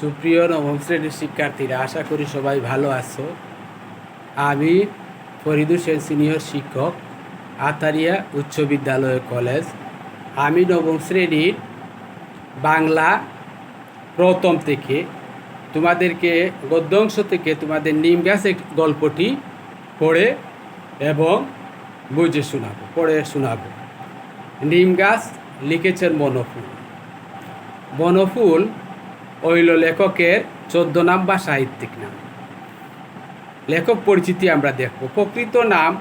সুপ্রিয় নবম শ্রেণীর শিক্ষার্থীরা, আশা করি সবাই ভালো আছো। আমি ফরিদুর হোসেন সিনিয়র শিক্ষক, আতারিয়া উচ্চ বিদ্যালয় কলেজ। আমি নবম শ্রেণীর বাংলা প্রথম থেকে তোমাদেরকে গদ্যাংশ থেকে তোমাদের নিম গাছের গল্পটি পড়ে এবং বুঝে শোনাবো। নিম গাছ লিখেছেন বনফুল। বনফুল হইল লেখকের 14 নাম বা সাহিত্যিক নাম। লেখক পরিচিতি আমরা দেখব। প্রকৃত নাম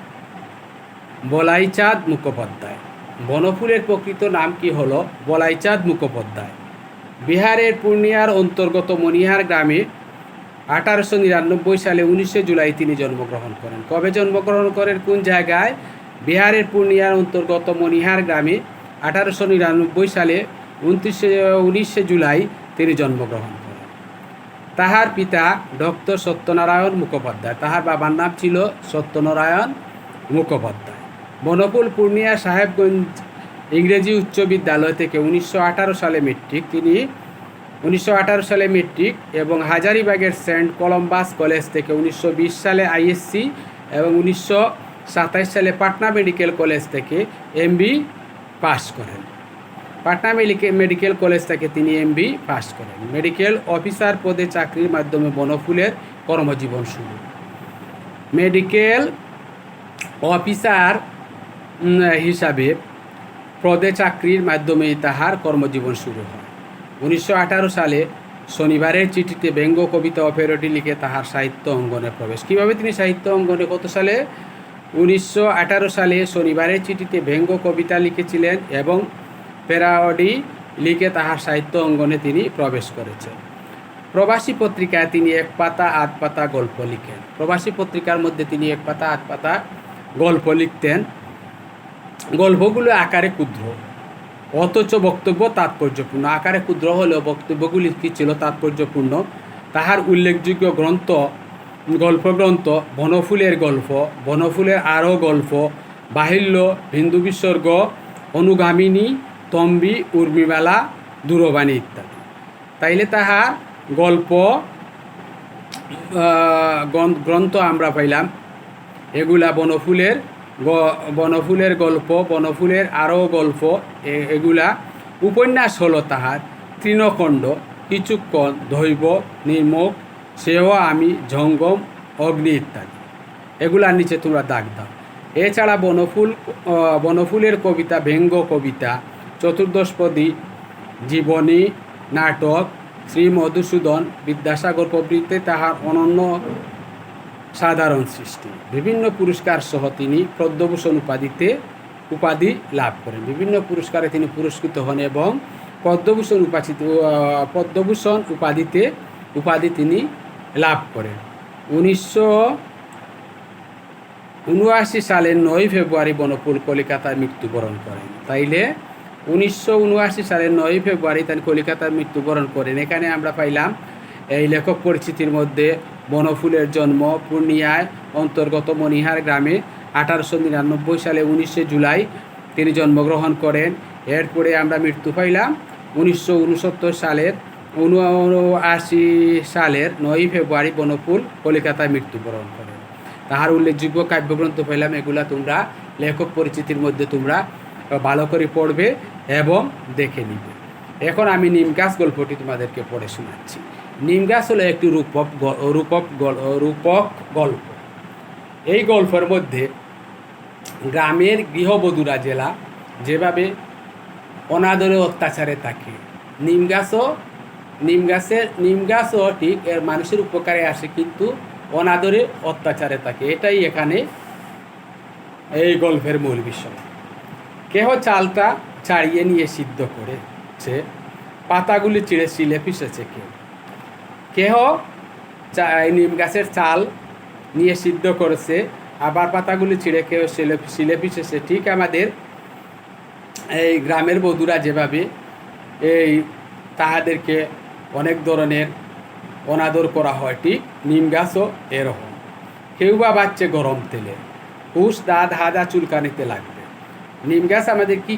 বলাইচাঁদ মুখোপাধ্যায়। বনফুলের প্রকৃত নাম কি হলো? বলাইচাঁদ মুখোপাধ্যায়। বিহারের পূর্ণিয়ার অন্তর্গত মনিহার গ্রামে 1899 সালে 19 জুলাই তিনি জন্মগ্রহণ করেন। কবে জন্মগ্রহণ করেন? কোন জায়গায়? বিহারের পূর্ণিয়ার অন্তর্গত মনিহার গ্রামে 1899 সালে 19 জুলাই তিনি জন্মগ্রহণ করেন। তাহার পিতা ডক্টর সত্যনারায়ণ মুখোপাধ্যায়। তাহার বাবার নাম ছিল সত্যনারায়ণ মুখোপাধ্যায়। বনফুল পূর্ণিয়া সাহেবগঞ্জ ইংরেজি উচ্চ বিদ্যালয় থেকে 1918 সালে মেট্রিক। তিনি 1918 সালে মেট্রিক এবং হাজারিবাগের সেন্ট কলম্বাস কলেজ থেকে 1920 সালে আইএসসি এবং 1927 সালে পাটনা মেডিকেল কলেজ থেকে এমবি পাশ করেন। পাটনা মেডিকেল কলেজ থেকে তিনি এমবি পাশ করেন। মেডিকেল অফিসার পদে চাকরির মাধ্যমে বনফুলের কর্মজীবন শুরু। মেডিকেল অফিসার হিসাবে পদে চাকরির মাধ্যমেই তাহার কর্মজীবন শুরু হয়। 1918 সালে শনিবারের চিঠিতে ব্যঙ্গ কবিতা ও প্যারোডি লিখে তাহার সাহিত্য অঙ্গনে প্রবেশ। কীভাবে তিনি সাহিত্য অঙ্গনে, কত সালে? 1918 সালে শনিবারের চিঠিতে ব্যঙ্গ কবিতা লিখেছিলেন এবং প্যারোডি লিখে তাহার সাহিত্য অঙ্গনে তিনি প্রবেশ করেছেন। প্রবাসী পত্রিকায় তিনি 1 পাতা 8 পাতা গল্প লিখেন। প্রবাসী পত্রিকার মধ্যে তিনি 1 পাতা 8 পাতা গল্প লিখতেন। গল্পগুলো আকারে ক্ষুদ্র অথচ বক্তব্য তাৎপর্যপূর্ণ। আকারে ক্ষুদ্র হলেও বক্তব্যগুলি কী ছিল? তাৎপর্যপূর্ণ। তাহার উল্লেখযোগ্য গল্পগ্রন্থ বনফুলের গল্প, বনফুলের আরও গল্প, বাহিল্য, হিন্দু বিসর্গ, অনুগামিনী, তম্বি, উর্মিমালা, দূরবাণী ইত্যাদি। তাইলে তাহার গল্প গ্রন্থ আমরা পাইলাম। এগুলা বনফুলের গল্প, বনফুলের আরও গল্প, এগুলা। উপন্যাস হলো তাহার তৃণখণ্ড, কিছুক্ষণ, দৈব, নির্মোক, সেও আমি, জঙ্গম, অগ্নি ইত্যাদি। এগুলার নিচে তোমরা দাগ দাও। এছাড়া বনফুলের কবিতা, ব্যঙ্গ কবিতা, চতুর্দশপদী, জীবনী, নাটক, শ্রী মধুসূদন, বিদ্যাসাগর প্রভৃতি তাহার অনন্য সাধারণ সৃষ্টি। বিভিন্ন পুরস্কার সহ তিনি পদ্মভূষণ উপাধি লাভ করেন। বিভিন্ন পুরস্কারে তিনি পুরস্কৃত হন এবং পদ্মভূষণ উপাধি তিনি লাভ করেন। 1979 সালের 9 ফেব্রুয়ারি বনফুল কলিকাতায় মৃত্যুবরণ করেন। তাইলে 1979 সালের 9 ফেব্রুয়ারি তিনি কলিকাতায় মৃত্যুবরণ করেন। এখানে আমরা পাইলাম এই লেখক পরিচিতির মধ্যে বনফুলের জন্ম পূর্ণিয়ায় অন্তর্গত মনিহার গ্রামে 1899 সালে 19 জুলাই তিনি জন্মগ্রহণ করেন। এরপরে আমরা মৃত্যু পাইলাম 1969 সালের 9 ফেব্রুয়ারি বনফুল কলিকাতায় মৃত্যুবরণ করেন। তাহার উল্লেখযোগ্য কাব্যগ্রন্থ পাইলাম। এগুলা তোমরা লেখক পরিচিতির মধ্যে তোমরা ভালো করে পড়বে এবং দেখে নিবে। এখন আমি নিম গাছ গল্পটি তোমাদেরকে পড়ে শোনাচ্ছি। নিম গাছ হলো একটি রূপক গল্প। এই গল্পের মধ্যে গ্রামের গৃহবধূরা যেভাবে অনাদরে অত্যাচারে থাকে, নিম গাছও ঠিক এর মানুষের উপকারে আসে, কিন্তু অনাদরে অত্যাচারে থাকে। এটাই এখানে এই গল্পের মূল বিষয়। কেহ চালটা ছাড়িয়ে নিয়ে সিদ্ধ করেছে, পাতাগুলি চিড়ে শিলে পিষেছে। কেহ নিম গাছের চাল নিয়ে সিদ্ধ করেছে, আবার পাতাগুলি ছিঁড়ে কেউ শিলে পিষেছে। ঠিক আমাদের এই গ্রামের বধূরা যেভাবে তাহাদেরকে অনেক ধরনের অনাদর করা হয়, ঠিক নিম গাছও এরকম। কেউ বা বাচ্চে গরম তেলে, হুশ দাঁত হাজা চুলকানিতে লাগবে। নিম গাছ আমাদের কি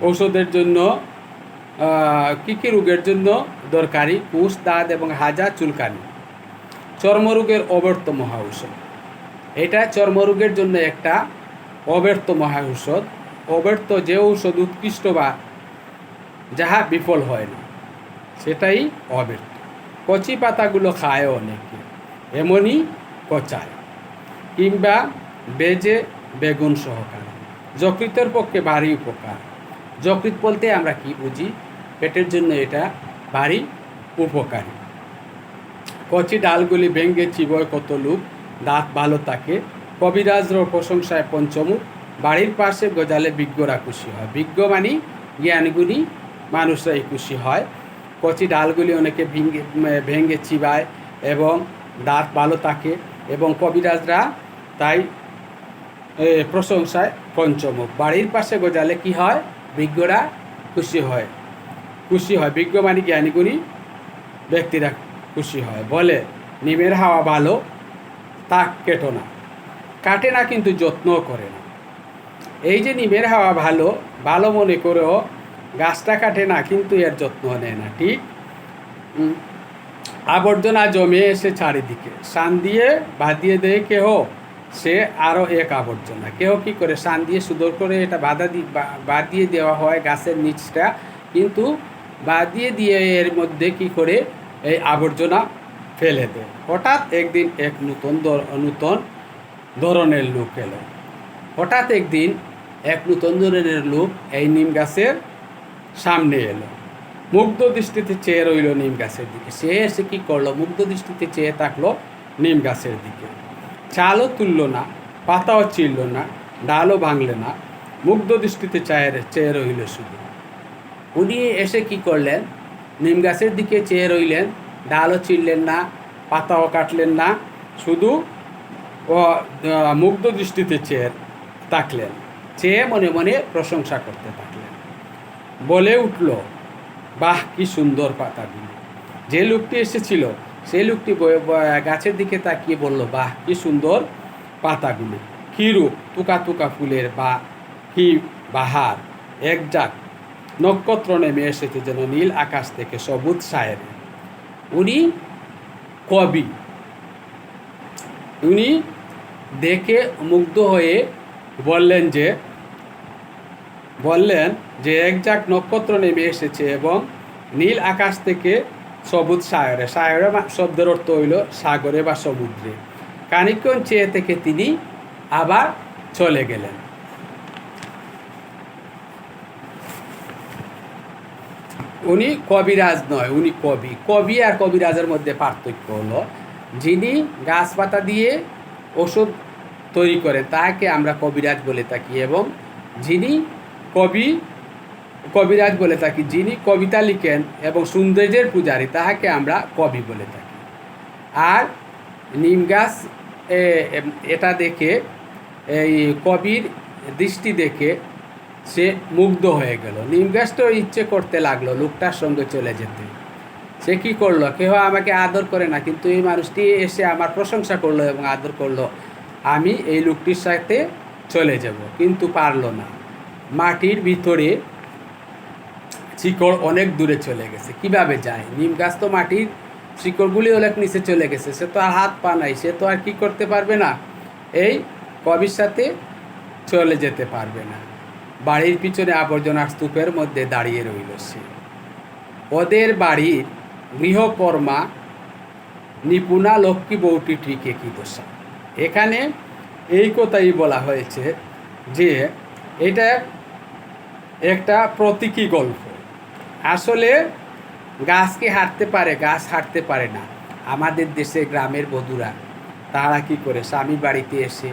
ঔষধের জন্য কী কী রোগের জন্য দরকারি? কুশ, দাঁত এবং হাজা চুলকানি। চর্মরোগের অব্যর্থ মহা ঔষধ। এটা চর্মরোগের জন্য একটা অব্যর্থ মহা ঔষধ। অব্যর্থ যে ঔষধ উৎকৃষ্ট বা যাহা বিফল হয় না, সেটাই অব্যর্থ। কচি পাতাগুলো খায় অনেকে, এমনই কচায় কিংবা বেজে বেগুন সহকারে। যকৃতের পক্ষে ভারী উপকার। যকৃৎ বলতে আমরা কি বুঝি? পেটের জন্য এটা ভারী উপকারী। কচি ডালগুলি ভেঙ্গে চিবোয় কত লোক, দাঁত ভালো থাকে। কবিরাজর প্রশংসায় পঞ্চমুখ। বাড়ির পাশে গজালে বিজ্ঞরা খুশি হয়। বিজ্ঞ মানে জ্ঞানগুণী মানুষরাই খুশি হয়। কচি ডালগুলি অনেকে ভেঙ্গে চিবায় এবং দাঁত ভালো থাকে, এবং কবিরাজরা তাই প্রশংসায় পঞ্চমুখ। বাড়ির পাশে গজালে কি হয়? বিজ্ঞরা খুশি হয়। বিজ্ঞ মানে জ্ঞানীগুণী ব্যক্তিরা খুশি হয়। বলে নিমের হাওয়া ভালো, তা কেটো না, কাটে না কিন্তু যত্নও করে না। এই যে নিমের হাওয়া ভালো ভালো মনে করেও গাছটা কাটে না, কিন্তু এর যত্ন নেয় না। ঠিক আবর্জনা জমে এসে চারিদিকে, শান দিয়ে বাদ দিয়ে দেয় কেহ, সে আরও এক আবর্জনা। কেহ কি করে? শান দিয়ে সুন্দর করে এটা বাদ দিয়ে দেওয়া হয় গাছের নিচটা, কিন্তু বাদ দিয়ে এর মধ্যে কি করে এই আবর্জনা ফেলে দেয়। হঠাৎ একদিন এক নূতন ধরনের লোক এলো। হঠাৎ একদিন এক নূতন ধরনের লোক এই নিম গাছের সামনে এলো। মুগ্ধ দৃষ্টিতে চেয়ে রইল নিম গাছের দিকে। সে এসে কী করলো? মুগ্ধ দৃষ্টিতে চেয়ে থাকলো নিম গাছের দিকে। চালও তুলল না, পাতাও চিরল না, ডালও ভাঙলে না, মুগ্ধ দৃষ্টিতে চেয়ে রইল শুধু। উনি এসে কি করলেন? নিম গাছের দিকে চেয়ে রইলেন, ডালও চিরলেন না, পাতাও কাটলেন না, শুধু মুগ্ধ দৃষ্টিতে চেয়ে থাকলেন। চেয়ে মনে মনে প্রশংসা করতে থাকলেন। বলে উঠল, বাহ কি সুন্দর পাতাগুলো। যে লোকটি এসেছিল সেই লোকটি গাছের দিকে তাকিয়ে বলল, বাহ কি সুন্দর পাতাগুলো, কি রূপ, তুকা তুকা ফুলের বা কি বাহার। একজাক নক্ষত্র নেমে এসেছে যেন নীল আকাশ থেকে সবুজ ছায়ের। উনি কবি। উনি দেখে মুগ্ধ হয়ে বললেন যে একজাক নক্ষত্র নেমে এসেছে এবং নীল আকাশ থেকে সবুজ সাগরে। সাগরে শব্দের অর্থ হইল সাগরে বা সমুদ্রে। খানিকক্ষণ চেয়ে থেকে তিনি আবার চলে গেলেন। উনি কবিরাজ নয়, উনি কবি। কবি আর কবিরাজের মধ্যে পার্থক্য হলো, যিনি গাছপাতা দিয়ে ওষুধ তৈরি করেন তাকে আমরা কবিরাজ বলে থাকি, এবং যিনি কবিরাজ বলে থাকি যিনি কবিতা লিখেন এবং সৌন্দর্যের পূজারী, তাহাকে আমরা কবি বলে থাকি। আর নিম গাছ এটা দেখে, এই কবির দৃষ্টি দেখে সে মুগ্ধ হয়ে গেল। নিম গাছটাও ইচ্ছে করতে লাগলো লোকটার সঙ্গে চলে যেতে। সে কি করলো? কেউ আমাকে আদর করে না, কিন্তু এই মানুষটি এসে আমার প্রশংসা করলো এবং আদর করলো, আমি এই লোকটির সাথে চলে যাব। কিন্তু পারলো না। মাটির ভিতরে শিকড় অনেক দূরে চলে গেছে। কিভাবে যায়? নিম গাছ তো মাটির শিকড়গুলি অনেক নিচে চলে গেছে, সে তো আর হাত পা নাই, সে তো আর কি করতে পারবে না, এই কবির সাথে চলে যেতে পারবে না। বাড়ির পিছনে আবর্জনার স্তূপের মধ্যে দাঁড়িয়ে রইল সে। ওদের বাড়ির গৃহকর্মা নিপুণা লক্ষ্মী বউটিটির কি দশা। এখানে এই কথাই বলা হয়েছে যে এটা একটা প্রতীকী গল্প। আসলে গাছ কি হাঁটতে পারে? গাছ হাঁটতে পারে না। আমাদের দেশে গ্রামের বধূরা তারা কি করে? স্বামী বাড়িতে এসে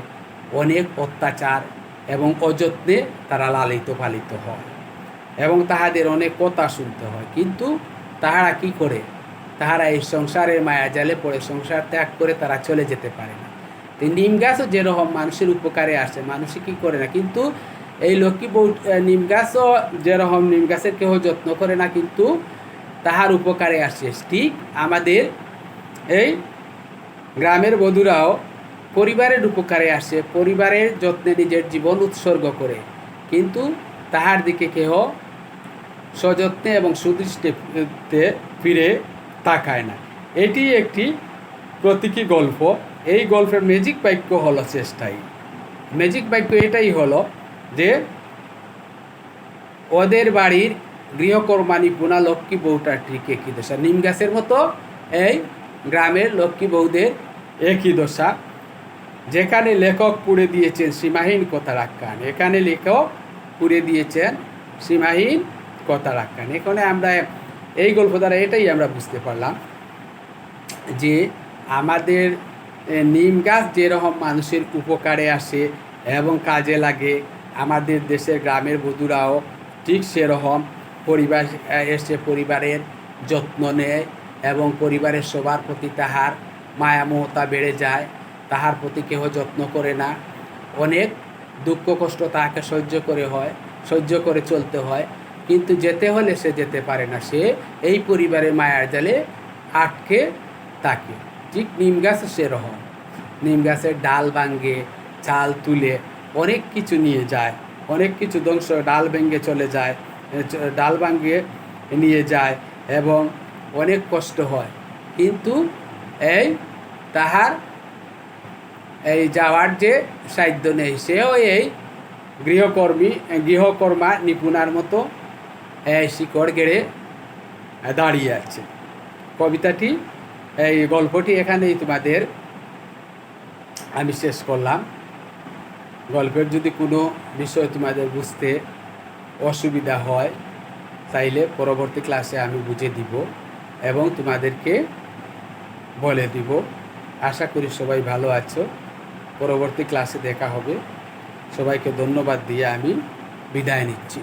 অনেক অত্যাচার এবং অযত্নে তারা লালিত পালিত হয় এবং তাহাদের অনেক কথা শুনতে হয়, কিন্তু তাহারা কি করে? তাহারা এই সংসারের মায়া জালে পড়ে সংসার ত্যাগ করে তারা চলে যেতে পারে না। তো নিম গাছও যেরকম মানুষের উপকারে আসে, মানুষে কি করে না, কিন্তু এই লক্ষ্মী বউ নিম গাছও যেরকম নিম গাছের কেউ যত্ন করে না, কিন্তু তাহার উপকারে আসে। ঠিক আমাদের এই গ্রামের বধূরাও পরিবারের উপকারে আসে, পরিবারের যত্নে নিজের জীবন উৎসর্গ করে, কিন্তু তাহার দিকে কেহ সযত্নে এবং সুদৃষ্টিতে ফিরে তাকায় না। এটি একটি প্রতীকী গল্প। এই গল্পের ম্যাজিক বাক্য হলো চেষ্টাই। ম্যাজিক বাক্য এটাই হলো যে ওদের বাড়ির গৃহকর্মা নিপুণা লক্ষ্মী বউটার ঠিক একই দশা। নিম গাছের মতো এই গ্রামের লক্ষ্মী বউদের একই দশা। যেখানে লেখক পুড়ে দিয়েছেন সীমাহীন কথার আখ্যান, এখানে লেখক পুড়ে দিয়েছেন সীমাহীন কথার আখ্যান। এখানে আমরা এই গল্প দ্বারা এটাই আমরা বুঝতে পারলাম যে আমাদের নিম গাছ যেরকম মানুষের উপকারে আসে এবং কাজে লাগে, আমাদের দেশের গ্রামের বধূরাও ঠিক সেরকম পরিবার এসে পরিবারের যত্ন নেয় এবং পরিবারের সবার প্রতি তাহার মায়া মমতা বেড়ে যায়। তাহার প্রতি কেহ যত্ন করে না, অনেক দুঃখ কষ্ট তাহাকে সহ্য করে চলতে হয়, কিন্তু যেতে হলে সে যেতে পারে না, সে এই পরিবারের মায়ার জালে আটকে থাকে। ঠিক নিম গাছ সেরকম, নিম গাছের ডাল ভাঙ্গে, চাল তুলে অনেক কিছু নিয়ে যায়, অনেক কিছু ধ্বংস, ডাল ভেঙে চলে যায়, ডাল ভাঙ্গে নিয়ে যায় এবং অনেক কষ্ট হয়, কিন্তু এই তাহার এই যাওয়ার যে সাধ্য নেই। সেও এই গৃহকর্মা নিপুণার মতো এই শিকড় গেড়ে দাঁড়িয়ে আছে। কবিতাটি, এই গল্পটি এখানেই তোমাদের আমি শেষ করলাম। গল্পের যদি কোনো বিষয় তোমাদের বুঝতে অসুবিধা হয় তাইলে পরবর্তী ক্লাসে আমি বুঝে দিব এবং তোমাদেরকে বলে দিব। আশা করি সবাই ভালো আছো। পরবর্তী ক্লাসে দেখা হবে। সবাইকে ধন্যবাদ দিয়ে আমি বিদায় নিচ্ছি।